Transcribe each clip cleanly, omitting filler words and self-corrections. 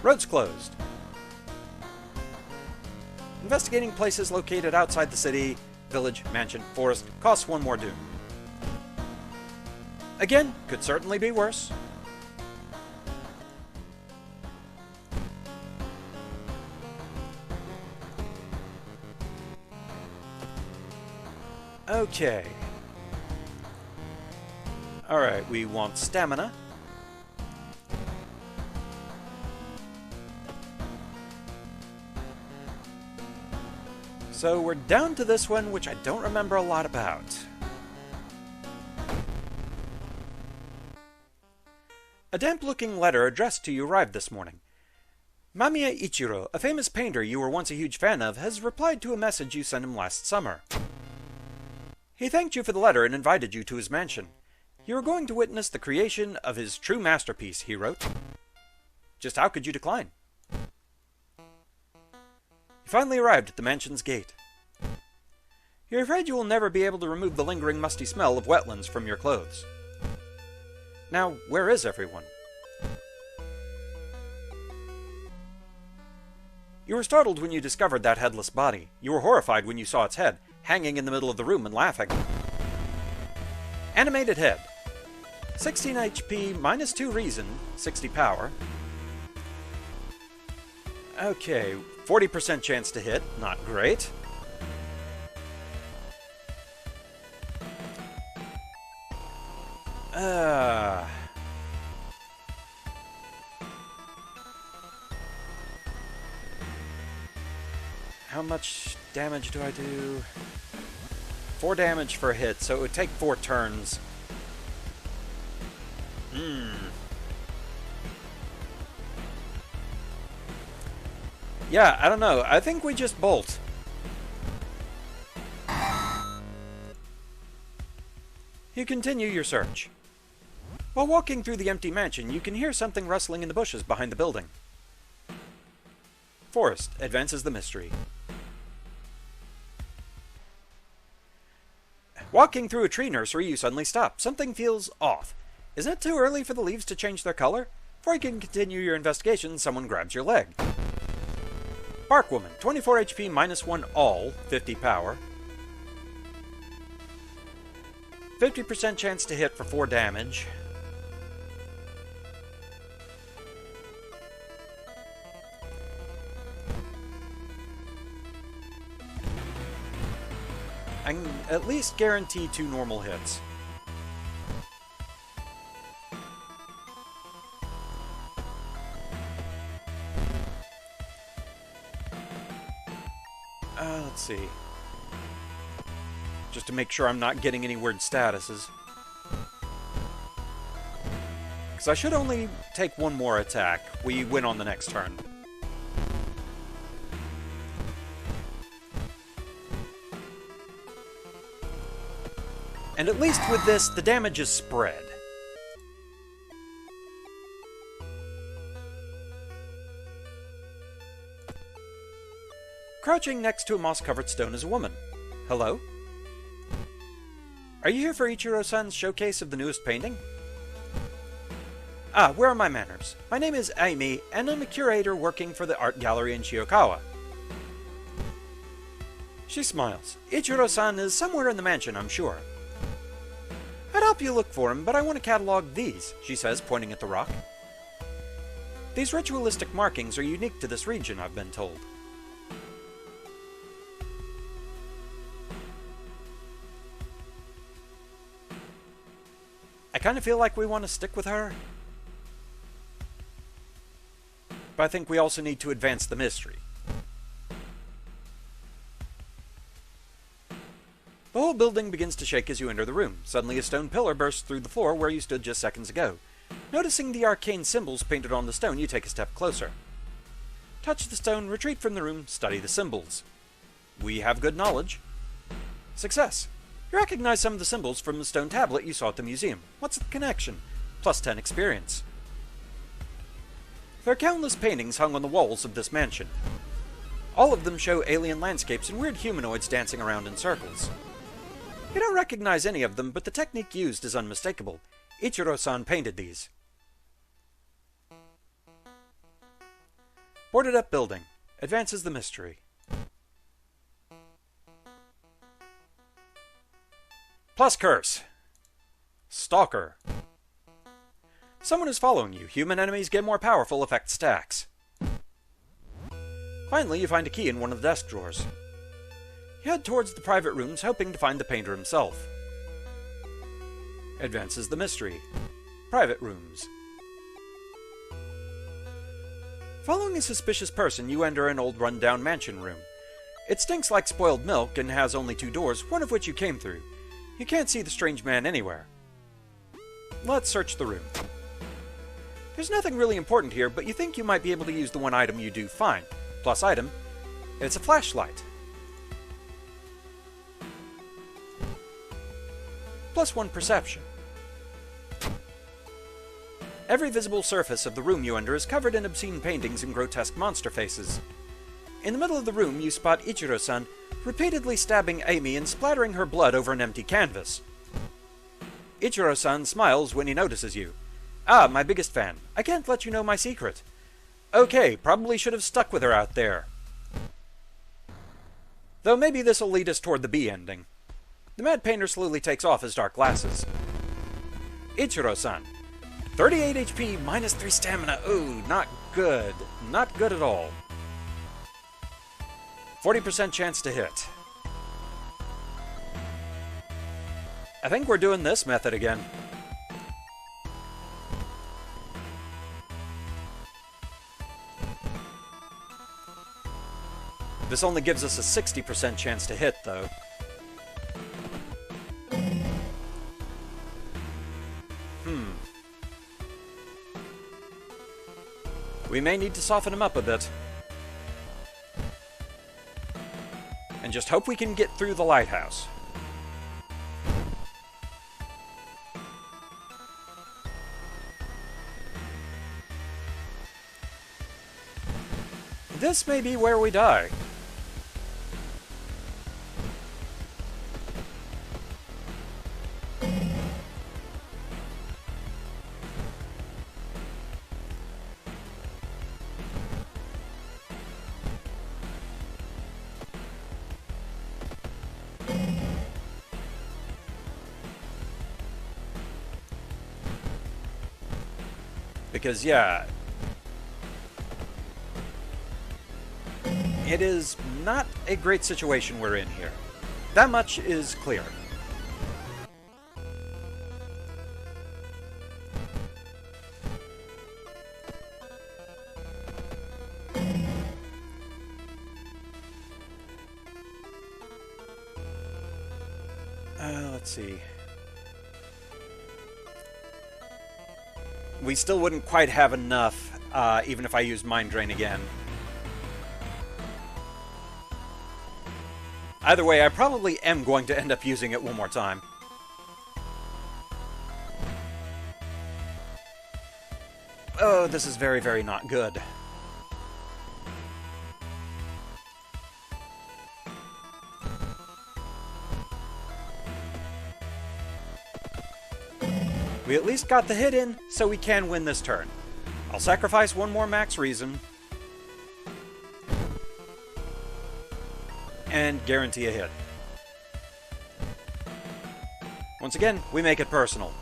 Roads closed. Investigating places located outside the city, village, mansion, forest costs 1 more doom. Again, could certainly be worse. Okay. Alright, we want stamina. So we're down to this one, which I don't remember a lot about. A damp-looking letter addressed to you arrived this morning. Mamiya Ichiro, a famous painter you were once a huge fan of, has replied to a message you sent him last summer. He thanked you for the letter and invited you to his mansion. You are going to witness the creation of his true masterpiece, he wrote. Just how could you decline? You finally arrived at the mansion's gate. You're afraid you will never be able to remove the lingering musty smell of wetlands from your clothes. Now, where is everyone? You were startled when you discovered that headless body. You were horrified when you saw its head, hanging in the middle of the room and laughing. Animated head. 16 HP, minus 2 reason, 60 power. Okay, 40% chance to hit, not great. How much damage do I do? 4 damage for a hit, so it would take 4 turns. Yeah, I don't know. I think we just bolt. You continue your search. While walking through the empty mansion, you can hear something rustling in the bushes behind the building. Forest advances the mystery. Walking through a tree nursery, you suddenly stop. Something feels off. Isn't it too early for the leaves to change their color? Before you can continue your investigation, someone grabs your leg. Bark Woman, 24 HP, minus 1 all, 50 power. 50% chance to hit for 4 damage. I can at least guarantee 2 normal hits. Let's see. Just to make sure I'm not getting any weird statuses. Because I should only take 1 more attack. We win on the next turn. And at least with this, the damage is spread. Crouching next to a moss-covered stone is a woman. Hello? Are you here for Ichiro-san's showcase of the newest painting? Ah, where are my manners? My name is Aimi, and I'm a curator working for the art gallery in Shiokawa. She smiles. Ichiro-san is somewhere in the mansion, I'm sure. I'd help you look for him, but I want to catalog these, she says, pointing at the rock. These ritualistic markings are unique to this region, I've been told. I kind of feel like we want to stick with her. But I think we also need to advance the mystery. The whole building begins to shake as you enter the room. Suddenly a stone pillar bursts through the floor where you stood just seconds ago. Noticing the arcane symbols painted on the stone, you take a step closer. Touch the stone, retreat from the room, study the symbols. We have good knowledge. Success. You recognize some of the symbols from the stone tablet you saw at the museum. What's the connection? Plus 10 experience. There are countless paintings hung on the walls of this mansion. All of them show alien landscapes and weird humanoids dancing around in circles. You don't recognize any of them, but the technique used is unmistakable. Ichiro-san painted these. Boarded up building. Advances the mystery. Plus curse. Stalker. Someone is following you. Human enemies get more powerful, effect stacks. Finally, you find a key in one of the desk drawers. You head towards the private rooms, hoping to find the painter himself. Advances the mystery. Private rooms. Following a suspicious person, you enter an old run-down mansion room. It stinks like spoiled milk and has only 2 doors, one of which you came through. You can't see the strange man anywhere. Let's search the room. There's nothing really important here, but you think you might be able to use the one item you do find. Plus item, it's a flashlight. Plus 1 perception. Every visible surface of the room you enter is covered in obscene paintings and grotesque monster faces. In the middle of the room, you spot Ichiro-san repeatedly stabbing Amy and splattering her blood over an empty canvas. Ichiro-san smiles when he notices you. Ah, my biggest fan. I can't let you know my secret. Okay, probably should have stuck with her out there. Though maybe this'll lead us toward the B ending. The mad painter slowly takes off his dark glasses. Ichiro-san. 38 HP, minus 3 stamina. Ooh, not good. Not good at all. 40% chance to hit. I think we're doing this method again. This only gives us a 60% chance to hit, though. We may need to soften him up a bit. And just hope we can get through the lighthouse. This may be where we die. Because, yeah, it is not a great situation we're in here. That much is clear. Let's see. We still wouldn't quite have enough, even if I used Mind Drain again. Either way, I probably am going to end up using it one more time. Oh, this is very, very not good. We at least got the hit in, so we can win this turn. I'll sacrifice one more max reason. And guarantee a hit. Once again, we make it personal.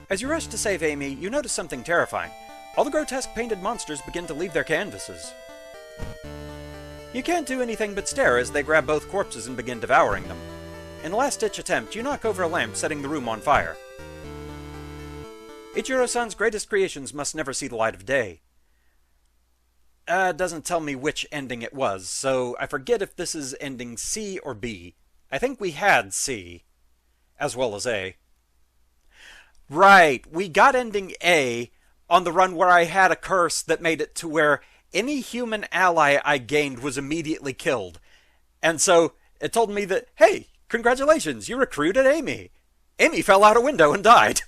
As you rush to save Amy, you notice something terrifying. All the grotesque painted monsters begin to leave their canvases. You can't do anything but stare as they grab both corpses and begin devouring them. In a last-ditch attempt, you knock over a lamp, setting the room on fire. Ichiro-san's greatest creations must never see the light of day. It doesn't tell me which ending it was, so I forget if this is ending C or B. I think we had C, as well as A. Right, we got ending A on the run where I had a curse that made it to where any human ally I gained was immediately killed. And so it told me that, hey, congratulations, you recruited Amy. Amy fell out a window and died.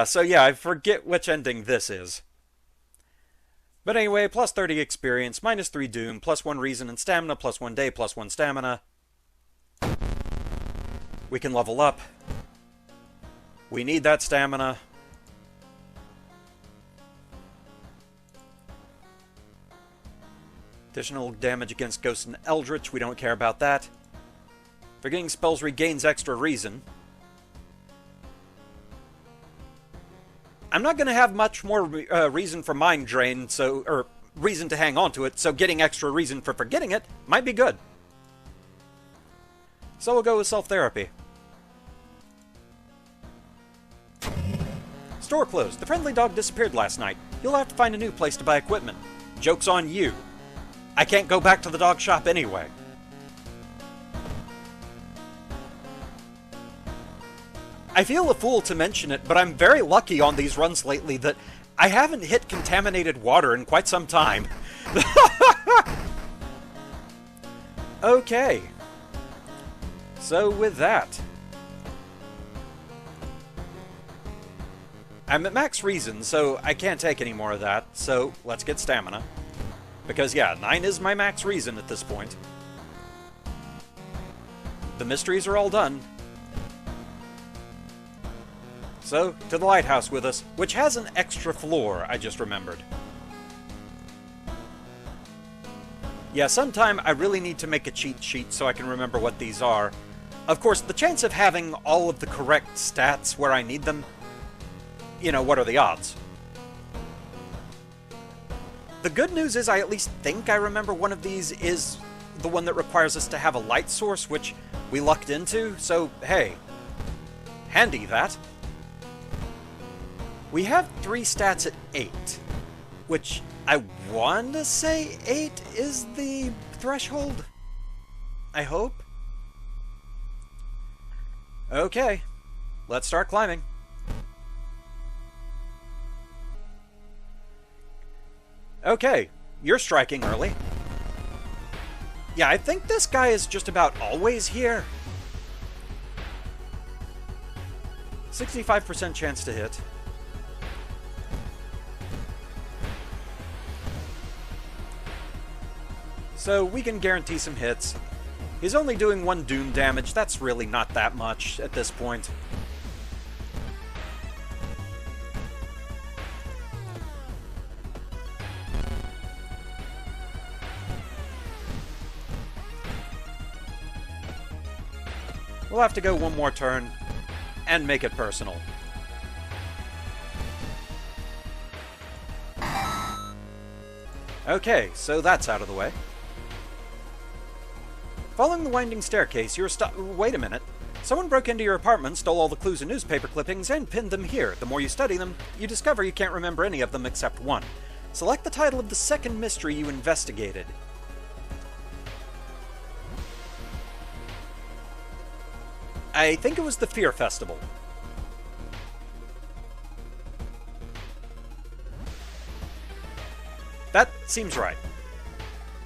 So yeah, I forget which ending this is. But anyway, plus 30 experience, minus 3 doom, plus 1 reason and stamina, plus 1 day, plus 1 stamina. We can level up. We need that stamina. Additional damage against Ghost and Eldritch, we don't care about that. Forgetting spells regains extra reason. I'm not going to have much more reason for Mind Drain, or reason to hang on to it, so getting extra reason for forgetting it might be good. So we'll go with Self-Therapy. Store closed. The friendly dog disappeared last night. You'll have to find a new place to buy equipment. Joke's on you. I can't go back to the dog shop anyway. I feel a fool to mention it, but I'm very lucky on these runs lately that I haven't hit contaminated water in quite some time. Okay. So with that, I'm at max reason, so I can't take any more of that, so let's get stamina. Because yeah, 9 is my max reason at this point. The mysteries are all done. So, to the lighthouse with us, which has an extra floor, I just remembered. Yeah, sometime I really need to make a cheat sheet so I can remember what these are. Of course, the chance of having all of the correct stats where I need them, you know, what are the odds? The good news is I at least think I remember one of these is the one that requires us to have a light source, which we lucked into, so hey, handy that. We have 3 stats at 8, which I want to say 8 is the threshold? I hope? Okay, let's start climbing. Okay, you're striking early. Yeah, I think this guy is just about always here. 65% chance to hit. So we can guarantee some hits. He's only doing 1 doom damage. That's really not that much at this point. We'll have to go 1 more turn and make it personal. Okay, so that's out of the way. Following the winding staircase, you're wait a minute. Someone broke into your apartment, stole all the clues and newspaper clippings, and pinned them here. The more you study them, you discover you can't remember any of them except one. Select the title of the second mystery you investigated. I think it was the Fear Festival. That seems right.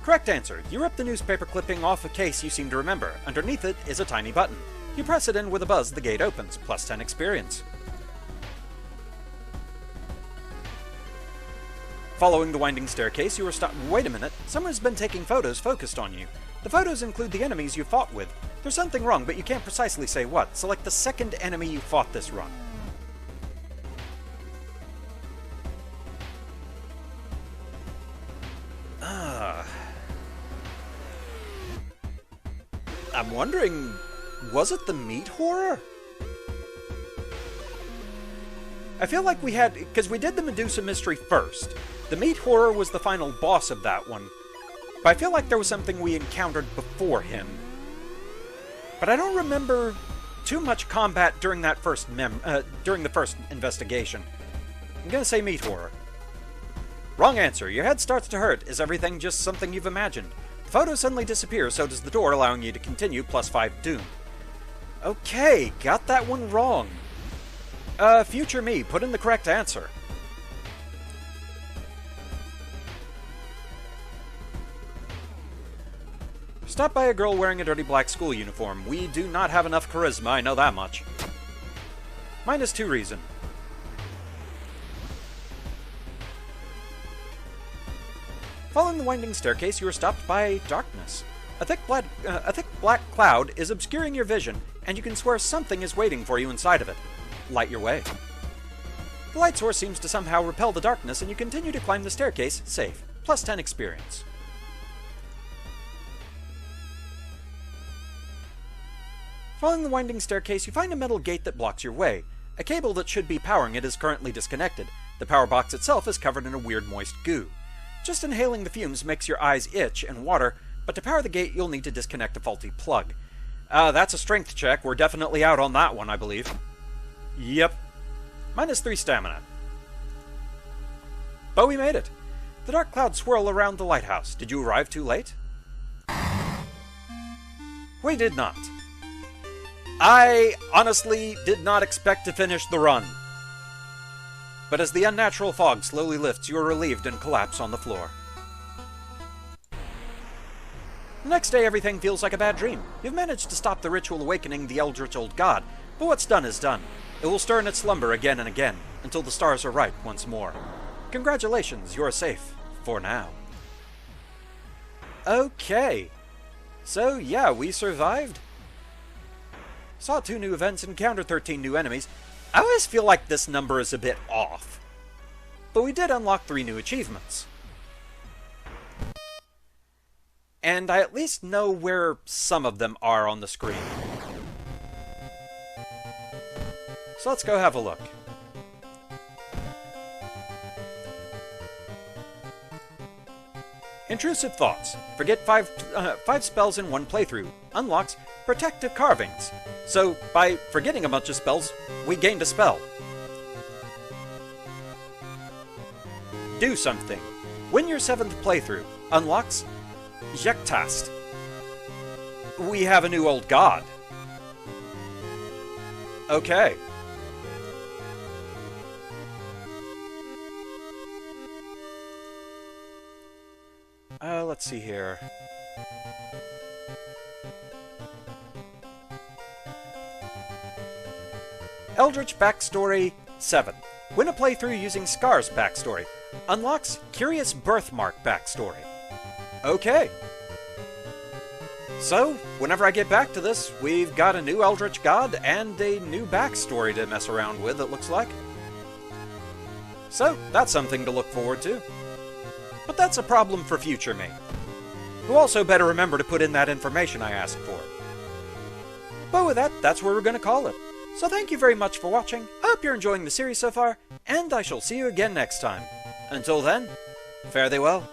Correct answer. You rip the newspaper clipping off a case you seem to remember. Underneath it is a tiny button. You press it in with a buzz, the gate opens. Plus 10 experience. Following the winding staircase, you are stopped. Wait a minute. Someone's been taking photos focused on you. The photos include the enemies you fought with. There's something wrong, but you can't precisely say what. Select the second enemy you fought this run. I'm wondering, was it the meat horror? I feel like we had, because we did the Medusa mystery first. The meat horror was the final boss of that one. But I feel like there was something we encountered before him. But I don't remember too much combat during that first during the first investigation. I'm gonna say meat horror. Wrong answer. Your head starts to hurt. Is everything just something you've imagined? The photo suddenly disappears, so does the door, allowing you to continue, plus 5 doom. Okay, got that one wrong. Future me, put in the correct answer. Stop by a girl wearing a dirty black school uniform. We do not have enough charisma, I know that much. -2 reason. Following the winding staircase, you are stopped by darkness. A thick black cloud is obscuring your vision, and you can swear something is waiting for you inside of it. light your way. The light source seems to somehow repel the darkness, and you continue to climb the staircase, safe. Plus 10 experience. Following the winding staircase, you find a metal gate that blocks your way. A cable that should be powering it is currently disconnected. The power box itself is covered in a weird moist goo. Just inhaling the fumes makes your eyes itch and water, but to power the gate you'll need to disconnect a faulty plug. That's a strength check. We're definitely out on that one, I believe. Yep. -3 stamina. But we made it. The dark clouds swirl around the lighthouse. Did you arrive too late? We did not. I honestly did not expect to finish the run. But as the unnatural fog slowly lifts, you are relieved and collapse on the floor. The next day, everything feels like a bad dream. You've managed to stop the ritual awakening the eldritch old god, but what's done is done. It will stir in its slumber again and again, until the stars are right once more. Congratulations, you're safe. For now. Okay. So, yeah, we survived. Saw 2 new events, encountered 13 new enemies. I always feel like this number is a bit off. But we did unlock 3 new achievements. And I at least know where some of them are on the screen. So let's go have a look. Intrusive Thoughts. Forget 5 spells in one playthrough. Unlocks Protective Carvings. So, by forgetting a bunch of spells, we gained a spell. Do Something. Win your 7th playthrough. Unlocks Jektast. We have a new old god. Okay. Let's see here. Eldritch Backstory 7. Win a playthrough using Scar's backstory. Unlocks Curious Birthmark backstory. Okay. So, whenever I get back to this, we've got a new Eldritch God and a new backstory to mess around with, it looks like. So, that's something to look forward to. But that's a problem for future me, who also better remember to put in that information I asked for. But with that, that's where we're going to call it. So thank you very much for watching, I hope you're enjoying the series so far, and I shall see you again next time. Until then, fare thee well.